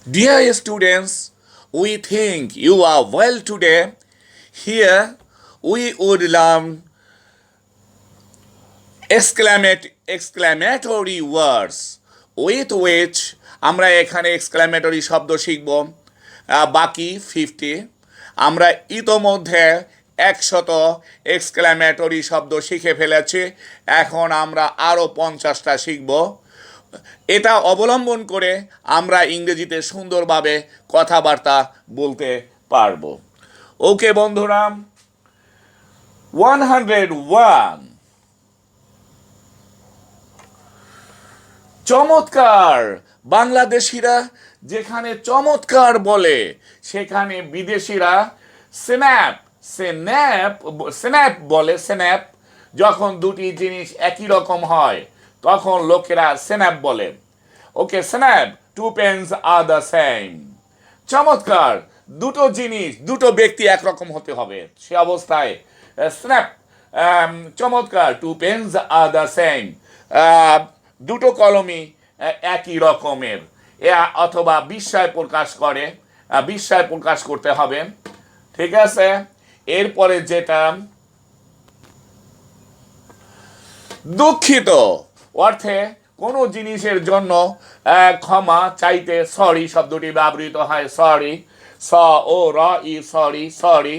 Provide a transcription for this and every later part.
Dear students, we think you are well today. Here we would learn exclamatory words with which আমরা এখানে exclamatory শব্দ শিখব বাকি 50 আমরা ইতোমধ্যে 100 এক্সক্লামেটরি শব্দ শিখে ফেলেছি এখন আমরা আরও 50টা শিখব এটা অবলম্বন করে আমরা ইংরেজিতে সুন্দরভাবে কথাবার্তা বলতে পারবো ওকে বন্ধুরা 101 চমৎকার বাংলাদেশিরা যেখানে চমৎকার বলে সেখানে বিদেশিরা স্ন্যাপ স্ন্যাপ স্ন্যাপ বলে স্ন্যাপ যখন দুটি জিনিস একই রকম হয় তখন লোকেরা স্ন্যাপ বলে ওকে snap two pens are the same চমৎকার দুটো জিনিস দুটো ব্যক্তি একরকম হতে হবে সে অবস্থায় স্ন্যাপ চমৎকার two pens are the same দুটো কলমই একই রকমের অথবা বিস্ময় প্রকাশ করে বিস্ময় প্রকাশ করতে হবে ঠিক আছে এরপরে যেটা দুঃখিত অর্থে কোনো জিনিসের জন্য ক্ষমা চাইতে সরি শব্দটি ব্যবহৃত হয় সরি স ও র ই sorry sorry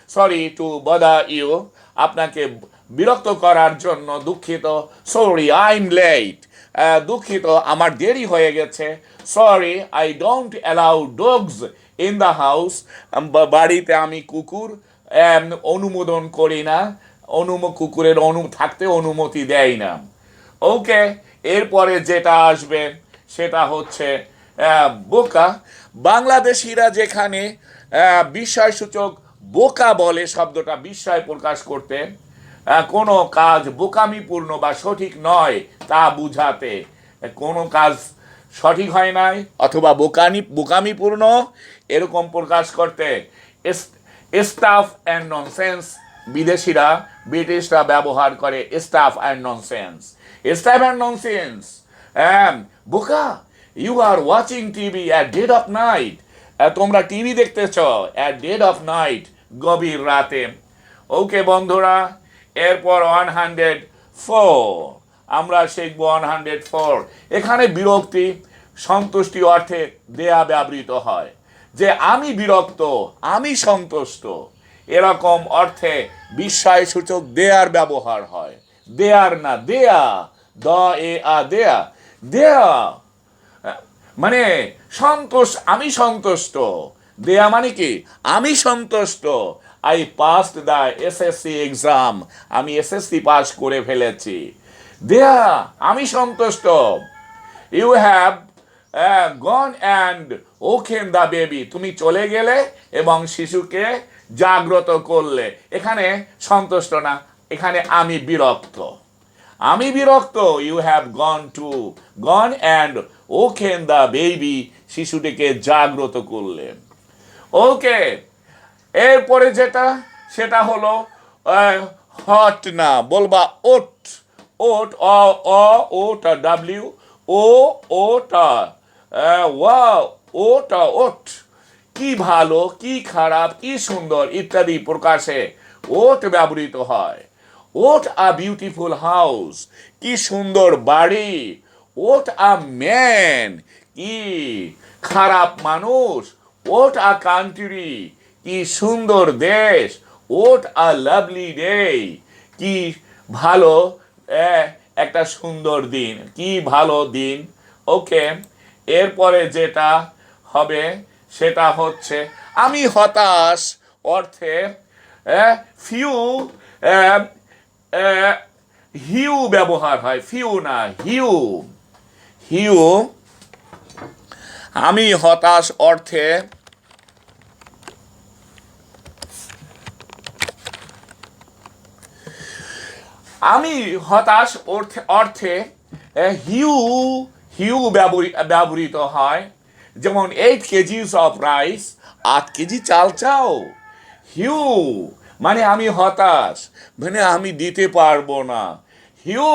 sorry to bother you আপনাকে বিরক্ত করার জন্য দুঃখিত সরি আই এম লেট দুঃখিত আমার দেরি হয়ে গেছে sorry I don't allow dogs in the house বাড়িতে আমি কুকুর অনুমোদন করি না কুকুরের থাকতে অনুমতি দেয় না ওকে এরপরে যেটা আসবে সেটা হচ্ছে বোকা বাংলাদেশিরা যেখানে বিস্ময়সূচক বোকা বলে শব্দটা বিস্ময় প্রকাশ করতে কোনো কাজ বোকামিপূর্ণ বা সঠিক নয় তা বুঝাতে কোনো কাজ সঠিক হয় নাই অথবা বোকামিপূর্ণ এরকম প্রকাশ করতে স্টাফ অ্যান্ড ননসেন্স বিদেশিরা ব্রিটিশরা ব্যবহার করে stuff and nonsense stuff and nonsense বোকা you are watching TV at dead of night তোমরা টিভি দেখতেছ অ্যাট ডেড অফ নাইট গভীর রাতে ওকে বন্ধুরা এরপর 104 আমরা শিখব 104 এখানে বিরক্তি সন্তুষ্টি অর্থে দেয়া ব্যবহৃত হয় যে আমি বিরক্ত আমি সন্তুষ্ট এরকম অর্থে বিস্ময়সূচক দেয়ার ব্যবহার হয় দেয়ার না দেয়া দ এ আ দেয়া দেয়া মানে আমি সন্তুষ্ট দেয়া মানে কি আমি সন্তুষ্ট I passed the SSC exam আমি এসএসসি পাস করে ফেলেছি দেয়া আমি সন্তুষ্ট you have gone and woken the baby তুমি চলে গেলে এবং শিশুকে জাগ্রত করলে এখানে সন্তুষ্ট না এখানে আমি বিরক্ত you have gone and woken the baby শিশুটিকে জাগ্রত করলে ওকে এরপরে যেটা সেটা হলো হট না বলবা ওট ওট ওটা ডাব্লিউ ওটা ওটা ওট কি ভালো কি খারাপ কি সুন্দর ইত্যাদি প্রকাশে ওট ব্যবহৃত হয় ওট আ বিউটিফুল হাউস কি সুন্দর বাড়ি ওট আ ম্যান কি খারাপ মানুষ ওট আ কান্ট্রি কি সুন্দর দেশ ওট আ লাভলি ডে কি ভালো একটা সুন্দর দিন কি ভালো দিন ওকে এরপরে যেটা হবে সেটা হচ্ছে আমি হতাশ অর্থে ফিউ হিউ ব্যবহার হয় ফিউ না হিউ হিউ আমি হতাশ অর্থে আমি হতাশ অর্থে হিউ হিউ ব্যবহৃত হয় যেমন 8 কেজিস অফ রাইস 8 কেজি চাল চাও হিউ মানে আমি হতাশ মানে আমি দিতে পারবো না হিউ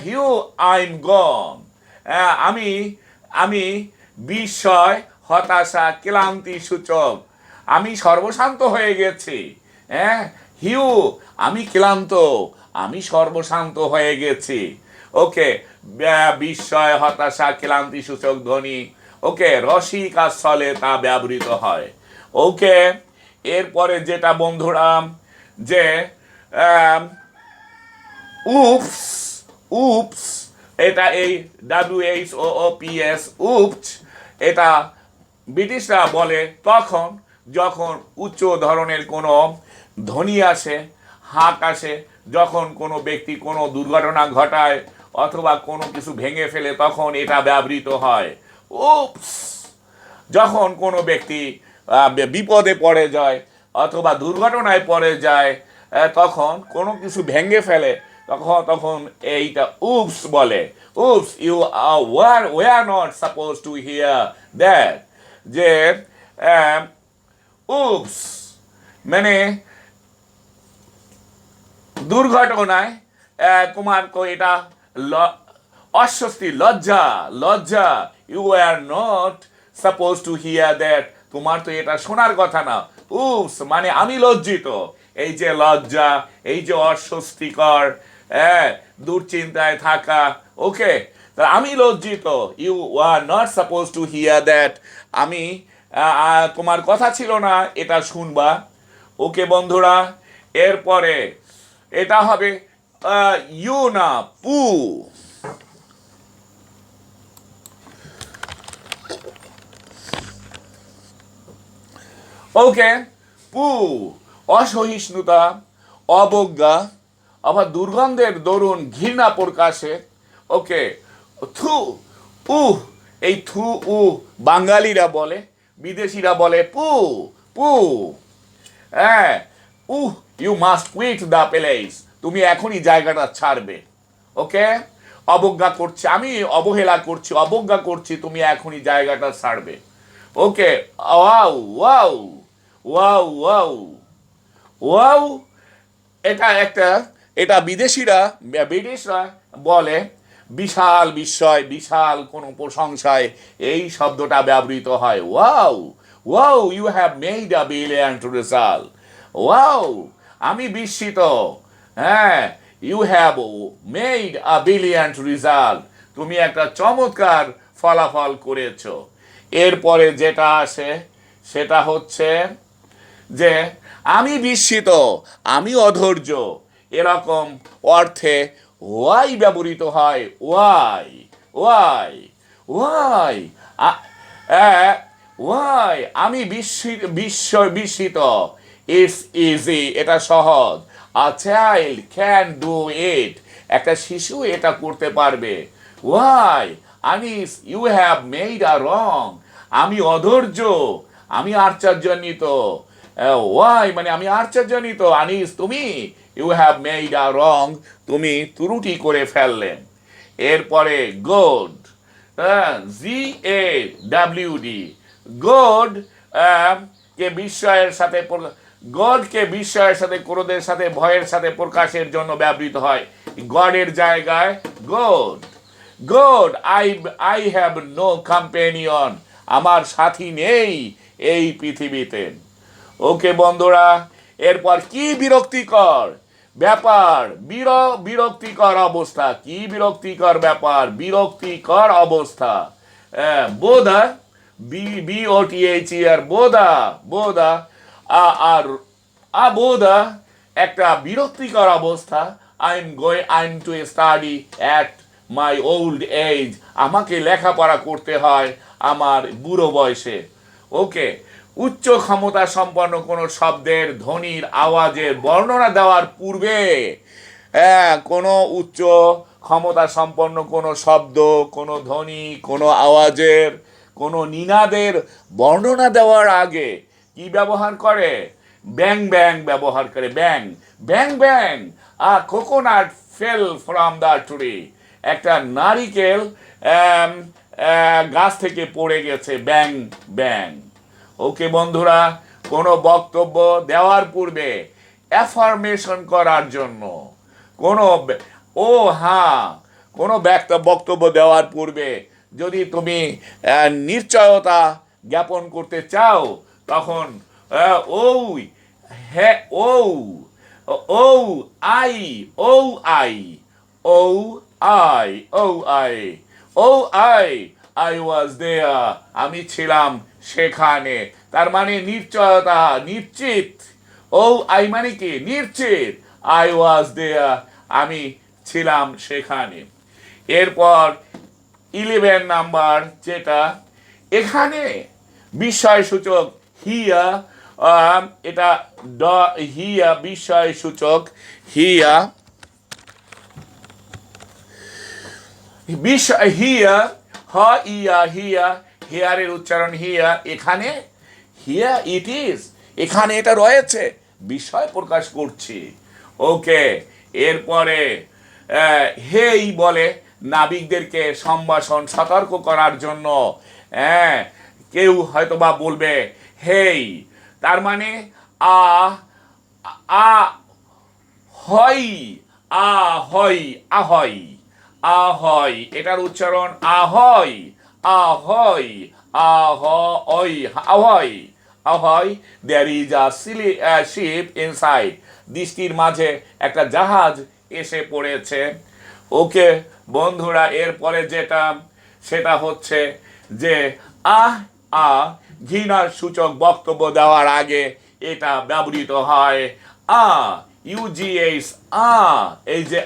হিউ আই এম গন আমি আমি বিস্ময়, হতাশা, ক্লান্তি সূচক। আমি সর্বশান্ত হয়ে গেছি। হ্যাঁ, হিউ, আমি ক্লান্ত, আমি সর্বশান্ত হয়ে গেছি। ওকে, বিস্ময়, হতাশা, ক্লান্তি সূচক ধ্বনি। ওকে, রসিক আর স্থলে তা ব্যবহৃত হয়। ওকে, এরপরে যেটা বন্ধুরা, যে উপস, উপস, এটা এই WHOOPS, উপস, এটা ব্রিটিশরা বলে তখন যখন উচ্চ ধরনের কোনো ধ্বনি আসে, হাঁক আসে, যখন কোনো ব্যক্তি কোনো দুর্ঘটনা ঘটায় অথবা কোনো কিছু ভেঙে ফেলে, তখন এটা ব্যবহৃত হয়। উপস, যখন কোনো ব্যক্তি বিপদে পড়ে যায় অথবা দুর্ঘটনায় পড়ে যায়, তখন কোনো কিছু ভেঙে ফেলে, তখন তখন এইটা উপস বলে। Oops, you were not suppose to hear that. যে উপস মানে দুর্ঘটনায় তোমার এটা অস্বস্তি, লজ্জা, লজ্জা। You are not suppose to hear that, তোমার তো এটা শোনার কথা না। উপস মানে আমি লজ্জিত। এই যে লজ্জা, এই যে অস্বস্তিকর, দুশ্চিন্তায় থাকা। ওকে, আমি লজ্জিত। You are not suppose to hear that, আমি তোমার কথা ছিল না এটা শুনবা। ওকে বন্ধুরা, এরপরে এটা হবে ইউ না পু। ওকে, পু অসহিষ্ণুতা, অবজ্ঞা, আবার দুর্গন্ধের দরুন ঘৃণা প্রকাশে। ওকে, থু, উহ, এই থু উ বাঙালিরা বলে, বিদেশিরা বলে পু, পু। হ্যাঁ, uh, you must quit the place, তুমি এখনই জায়গাটা ছাড়বে। ওকে, অবজ্ঞা করছি, আমি অবহেলা করছি, অবজ্ঞা করছি, তুমি এখনই জায়গাটা ছাড়বে। Okay, wow, wow, wow, wow, wow, এটা একটা, এটা বিদেশিরা, ব্রিটিশরা বলে বিশাল বিস্ময়, বিশাল কোনো প্রশংসায় এই শব্দটা ব্যবহৃত হয়। Wow, wow, you have made a brilliant result. Wow, আমি বিস্মিত। হ্যাঁ, you have made a brilliant result, তুমি একটা চমৎকার ফলাফল করেছো। এরপরে যেটা আসে সেটা হচ্ছে যে আমি বিস্মিত, আমি অধৈর্য, এরকম অর্থে ওয়াই ব্যবহৃত হয়। ওয়াই, ওয়াই, ওয়াই, ওয়াই, আমি বিস্মিত। ইটস ইজি, এটা সহজ। A child can do it, একটা শিশু এটা করতে পারবে। ওয়াই আনিস, you have made a wrong, আমি অধৈর্য, আমি আশ্চর্যান্বিত। ওয়াই মানে আমি আশ্চর্যান্বিত। আনিস, তুমি, ইউ হ্যাভ মেড আ রং, তুমি ত্রুটি করে ফেললেন। এরপরে গড, GAWD, গড কে বিস্ময়ের সাথে, গডকে বিস্ময়ের সাথে, ক্রোধের সাথে, ভয়ের সাথে প্রকাশের জন্য ব্যবহৃত হয়। গডের জায়গায় God. God, I have no companion, আমার সাথী নেই এই পৃথিবীতে। ওকে বন্ধুরা, এরপর কি বিরক্তিকর ব্যাপার, বিরক্তিকর অবস্থা, কি বিরক্তিকর ব্যাপার, বিরক্তিকর অবস্থা। বোধা, BOTHER, বোধা, বোধা, আর আবোধা একটা বিরক্তিকর অবস্থা। I'm to study at my old age, আমাকে লেখাপড়া করতে হয় আমার বুড়ো বয়সে। ওকে, উচ্চ ক্ষমতা সম্পন্ন কোনো শব্দের ধ্বনির আওয়াজের বর্ণনা দেওয়ার পূর্বে, কোনো উচ্চ ক্ষমতা সম্পন্ন কোনো শব্দ, কোনো ধ্বনি, কোনো আওয়াজের, কোনো নিনাদের বর্ণনা দেওয়ার আগে কি ব্যবহার করে? ব্যাং ব্যাং ব্যবহার করে। Bang, bang bang, a coconut fell from the tree, একটা নারিকেল গাছ থেকে পড়ে গেছে। ব্যাং ব্যাং। ওকে বন্ধুরা, কোনো বক্তব্য দেওয়ার পূর্বে অ্যাফার্মেশন করার জন্য, কোনো ও হ্যাঁ, কোনো বক্তব্য দেওয়ার পূর্বে যদি তুমি নিশ্চয়তা জ্ঞাপন করতে চাও, তখন ওই, হ্যাঁ, oh I, oh I, oh I, oh I, oh I, I was there, আমি ছিলাম সেখানে। তার মানে নিশ্চয়তা, নিশ্চিত। ও আই মানে কি? নিশ্চিত। আই ওয়াজ দেয়ার, আমি ছিলাম সেখানে। এরপর 11 নাম্বার, যেটা এখানে বিস্ময় সূচক হিয়া, এটা হিয়া বিস্ময় সূচক হিয়া, হিয়া, হ ইয়া, হিয়া, হেয়ারের উচ্চারণ হিয়া। এখানে হিয়া ইট ইজ, এখানে এটা রয়েছে, বিষয় প্রকাশ করছি। ওকে। এরপরে হেই বলে নাবিকদেরকে সম্ভাষণ সতর্ক করার জন্য। হ্যাঁ, কেউ হয়তোবা বলবে হেই, তার মানে আ, আ হয়, হয়, আহয়, আহয়, এটার উচ্চারণ ahoy, ahoy, ahoy, ahoy, ahoy. There is a ship inside, দৃষ্টির মাঝে একটা জাহাজ এসে পড়েছে। ওকে বন্ধুরা, এরপরে যেটা, সেটা হচ্ছে যে আহ, আ ঘৃণার সূচক বক্তব্য দেওয়ার আগে এটা ব্যবহৃত হয়। আ, ইউজিএস, এই যে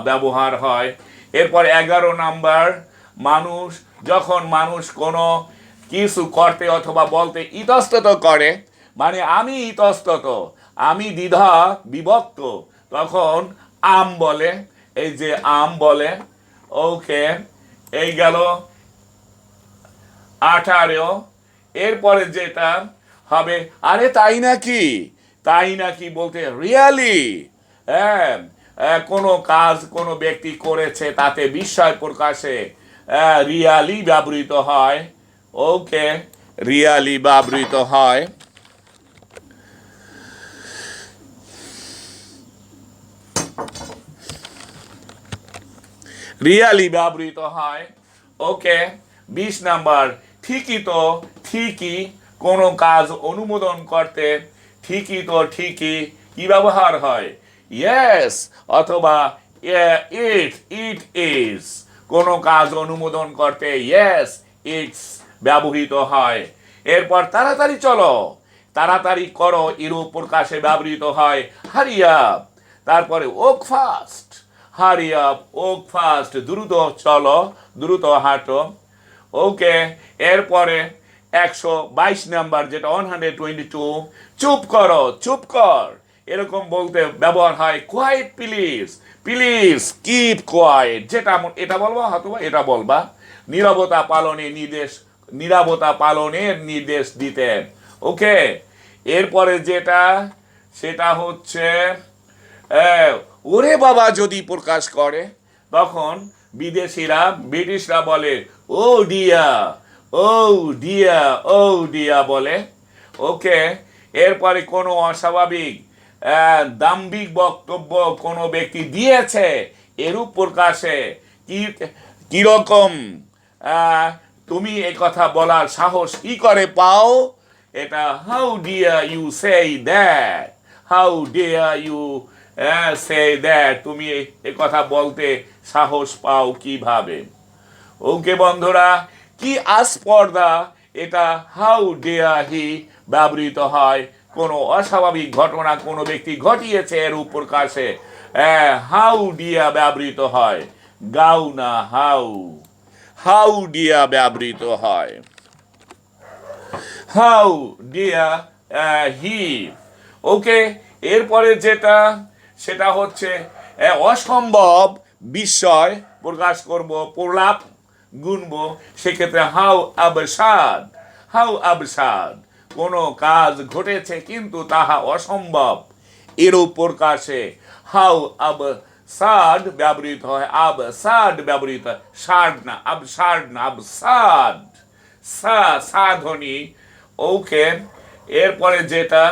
ব্যবহার হয়। এরপর 11 নাম্বার, মানুষ, যখন মানুষ কোনো কিছু করতে অথবা বলতে ইতস্তত করে, মানে আমি ইতস্তত, আমি দ্বিধা বিভক্ত, তখন বলে, এই যে বলে। ওকে, এই গেল 18। এরপরে যেটা হবে, আরে তাই নাকি, তাই নাকি বলতে রিয়ালি, হ্যাঁ, কোনো কাজ কোনো ব্যক্তি করেছে তাতে বিস্ময় প্রকাশে রিয়ালি ব্যবহৃত হয়। ওকে, রিয়ালি ব্যবহৃত হয়। রিয়ালি ব্যবহৃত হয়। ওকে, 20 নাম্বার, ঠিকই তো, ঠিকই, কোনো কাজ অনুমোদন করতে ঠিকই তো, ঠিকই কি ব্যবহার হয়? ইয়েস, অথবা ইট, ইট ইজ, কোনো কাজ অনুমোদন করতে ইয়েস, ইটস ব্যবহৃত হয়। এরপর তাড়াতাড়ি চলো, তাড়াতাড়ি করো, এরূপ প্রকাশে ব্যবহৃত হয় হারিয়া। তারপরে walk fast, hurry up, walk fast, দ্রুত চলো, দ্রুত হাঁটো। ওকে, এরপরে 122 নাম্বার, যেটা 122, চুপ করো, চুপ কর, এরকম বলতে ব্যবহার হয় quite please, please keep quiet, যেটা এটা বলবা অথবা এটা বলবা, নীরবতা পালনে নির্দেশ, নীরবতা পালনের নির্দেশ দিতেন। ওকে, এরপরে যেটা, সেটা হচ্ছে ওরে বাবা যদি প্রকাশ করে, তখন বিদেশিরা, ব্রিটিশরা বলে ও ডিয়া, ও ডিয়া, ও ডিয়া বলে। ওকে, এরপরে কোনো অস্বাভাবিক দাম্ভিক বক্তব্য কোনো ব্যক্তি দিয়েছে, এরূপ প্রকাশে কি, কিরকম, তুমি এ কথা বলার সাহস কি করে পাও? এটা how dare you say that, how dare you say that, তুমি এ কথা বলতে সাহস পাও কিভাবে? ওকে বন্ধুরা, কি আস্পর্ধা, এটা হাউ ডিয়ার হি ব্যবহৃত হয় কোনো অস্বাভাবিক ঘটনা কোনো ব্যক্তি ঘটিয়েছে এরূপ প্রকাশে হাউ ডিয়ার ব্যবহৃত হয়, গাউ না হাউ, হাউ ডিয়ার ব্যবহৃত হয়, হাউ ডিয়ার হি। ওকে, এরপরে যেটা, সেটা হচ্ছে অসম্ভব বিস্ময় প্রকাশ করব, প্রলাপ গুনবো, সেক্ষেত্রে হাউ আবসাদ, হাউ আবসাদ, কোনো কাজ ঘটেছে কিন্তু তাহা অসম্ভব, এরূপ প্রকাশে হাউ আবসাদ ব্যবহৃত হয়, আবসাদ ব্যবহৃত হয়, সাদ না, আবসাদ না, আবসাদ, সাধনী। ওকে, এরপরে যেটা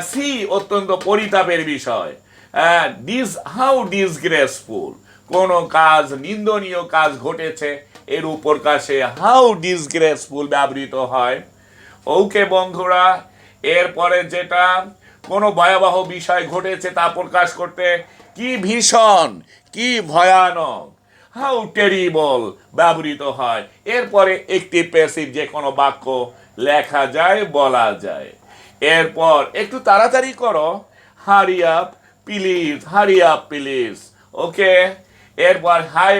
সি, অত্যন্ত পরিতাপের বিষয়, হাউ ডিসগ্রেসফুল, কোনো কাজ নিন্দনীয় কাজ ঘটেছে এর প্রকাশে হাউ ডিসগ্রেসফুল ব্যবহৃত হয়। ওকে বন্ধুরা, এরপরে যেটা কোনো ভয়াবহ বিষয় ঘটেছে তা প্রকাশ করতে কি ভীষণ, কি ভয়ানক, হাউ টেরিবল ব্যবহৃত হয়। এরপরে একটি প্যাসিভ যে কোনো বাক্য লেখা যায়, বলা যায়। এরপর একটু তাড়াতাড়ি করো, hurry up please, hurry up please. Okay, এরপর হাই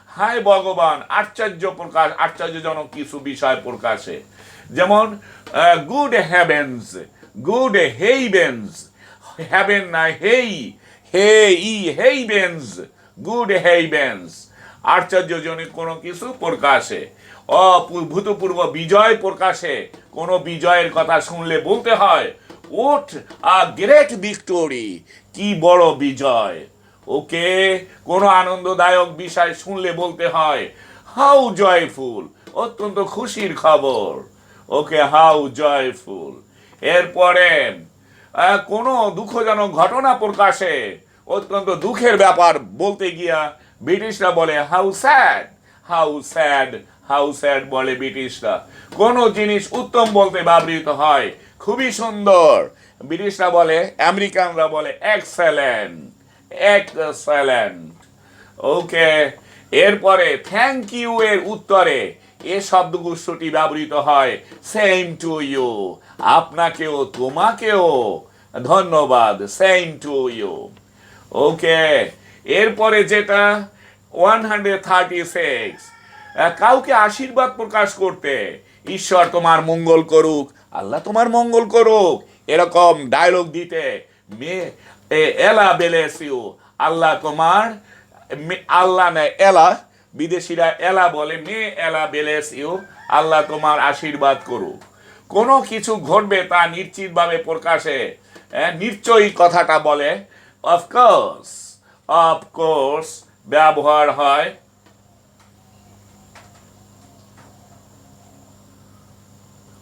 হাই ভগবান, আশ্চর্য প্রকাশ, আশ্চর্যজনক কিছু বিষয় প্রকাশে, যেমন গুড হ্যাভেন্স, গুড হেইভেন্স, হ্যাভেন না হেই, হেইভেন্স, গুড হেইভেন্স, আশ্চর্যজনক কোনো কিছু প্রকাশে। অভূতপূর্ব বিজয় প্রকাশে কোনো বিজয়ের কথা শুনলে বলতে হয় ওট আ গ্রেট ভিক্টোরি, কি বড় বিজয়। ওকে, কোনো আনন্দদায়ক বিষয় শুনলে বলতে হয় হাউ জয়ফুল, অত্যন্ত খুশির খবর। ওকে, হাউ জয়ফুল। এরপরে কোনো দুঃখজনক ঘটনা প্রকাশে, অত্যন্ত দুঃখের ব্যাপার বলতে গিয়া ব্রিটিশরা বলে how sad, how sad, how sad বলে ব্রিটিশরা। কোনো জিনিস উত্তম বলতে ব্যবহৃত হয় খুবই সুন্দর, ব্রিটিশরা বলে, আমেরিকানরা বলে এক্সেলেন্ট, এক্সেলেন্ট। ওকে, এরপরে থ্যাংক ইউ এর উত্তরে এ শব্দগুচ্ছটি ব্যবহৃত হয় সেম টু ইউ, আপনাকেও, তোমাকেও ধন্যবাদ, সেম টু ইউ। ওকে, এরপরে যেটা 136, কাউকে আশীর্বাদ প্রকাশ করতে, ঈশ্বর তোমার মঙ্গল করুক, আল্লাহ তোমার মঙ্গল করুক, এরকম ডায়লগ দিতে মে এলা বেলেস ইউ, আল্লাহ তোমার, আল্লাহ নেয় এলা, বিদেশিরা এলা বলে, মে এলা বেলেস ইউ, আল্লাহ তোমার আশীর্বাদ করুক। কোনো কিছু ঘটবে তা নিশ্চিতভাবে প্রকাশে নিশ্চয়ই কথাটা বলে অফকোর্স, অফকোর্স ব্যবহার হয়।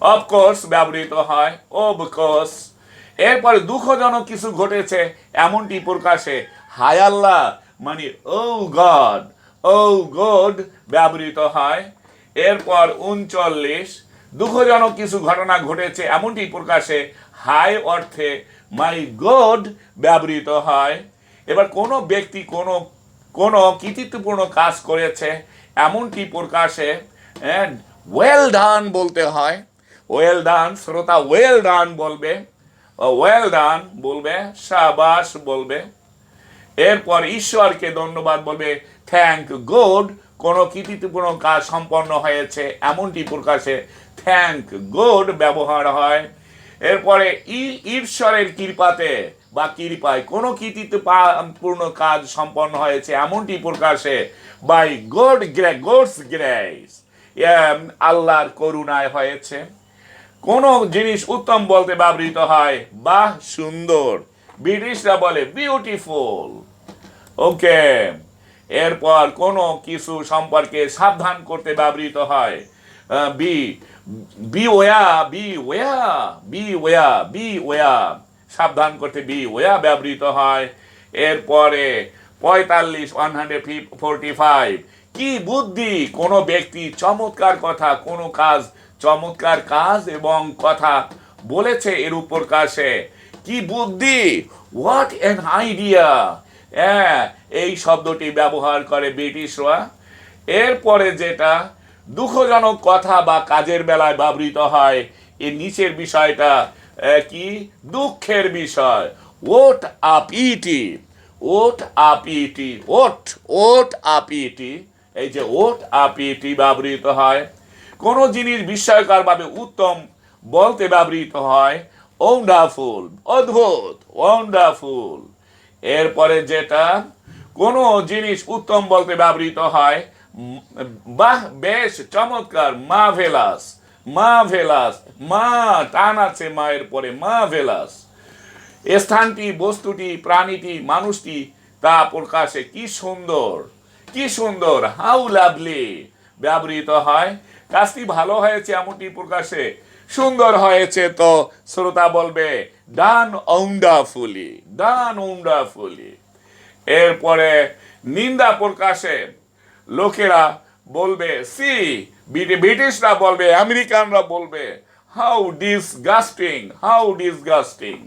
অফকোর্স ব্যবহৃত হয় অফকোর্স। এরপরে দুঃখজনক কিছু ঘটেছে এমনটি প্রকাশে হায় আল্লাহ মানে ও গড, ও গড ব্যবহৃত হয়। এরপর 39, দুঃখজনক কিছু ঘটনা ঘটেছে এমনটি প্রকাশে হাই অর্থে মাই গড ব্যবহৃত হয়। এবার কোনো ব্যক্তি কোনো কৃতিত্বপূর্ণ কাজ করেছে এমনটি প্রকাশে ওয়েল ডান বলতে হয়। ওয়েল ডান, শ্রোতা ওয়েল ডান বলবে, ওয়েল ডান বলবে, শাবাশ বলবে। এরপর ঈশ্বরকে ধন্যবাদ বলবে থ্যাংক গড, কোনো কৃতিত্বপূর্ণ কাজ সম্পন্ন হয়েছে এমনটি প্রকাশে থ্যাংক গড ব্যবহার হয়। এরপরে ঈশ্বরের কৃপাতে বা কৃপায় কোনো কৃতিত্বপূর্ণ কাজ সম্পন্ন হয়েছে এমনটি প্রকাশে বাই গড গডস গ্রেস, আল্লাহর করুণায় হয়েছে। কোনো জিনিস উত্তম বলতে ব্যবহৃত হয় বাহ সুন্দর, ব্রিটিশরা বলে বিউটিফুল। ওকে, এরপর কোনো কিছু সম্পর্কে সাবধান করতে ব্যবহৃত হয় বি বি ওয়া, বি ওয়া, বি ওয়া, বি ওয়া, সাবধান করতে বি ওয়া ব্যবহৃত হয়। এরপরে 45, 145, কি বুদ্ধি, কোনো ব্যক্তি চমৎকার কথা, কোনো কাজ চমৎকার কাজ এবং কথা বলেছে এর উপর কাছে কি বুদ্ধি, হোয়াট অ্যান আইডিয়া, এই শব্দটি ব্যবহার করে ব্রিটিশরা। এরপরে যেটা দুঃখজনক কথা বা কাজের বেলায় ব্যবহৃত হয় এর নিচের বিষয়টা কি, দুঃখের বিষয়, ওট আপিটি, ওট আপিটি, ওট, ওট আপিটি, এই যে ওট আপিটি ব্যবহৃত হয়। কোনো জিনিস বিস্ময়করভাবে উত্তম বলতে ব্যবহৃত হয় ওয়ান্ডারফুল, অদ্ভুত, ওয়ান্ডারফুল। এরপরে যেটা কোনো জিনিস উত্তম বলতে ব্যবহৃত হয় বাহ বেশ চমৎকার, মার্ভেলাস, মার্ভেলাস, মা টান আছে মায়ের পরে, মার্ভেলাস। স্থানটি, বস্তুটি, প্রাণীটি, মানুষটি তা প্রকাশে কি সুন্দর, কি সুন্দর, হাউ লাভলি ব্যবহৃত হয়। কাজটি ভালো হয়েছে এমনটি প্রকাশে সুন্দর হয়েছে তো শ্রোতা বলবে ডান ওয়ান্ডারফুলি, ডান ওয়ান্ডারফুলি। এরপরে নিন্দা প্রকাশে লোকেরা বলবে সি, ব্রিটিশরা বলবে, আমেরিকানরা বলবে হাউ ডিসগাস্টিং, হাউ ডিসগাস্টিং।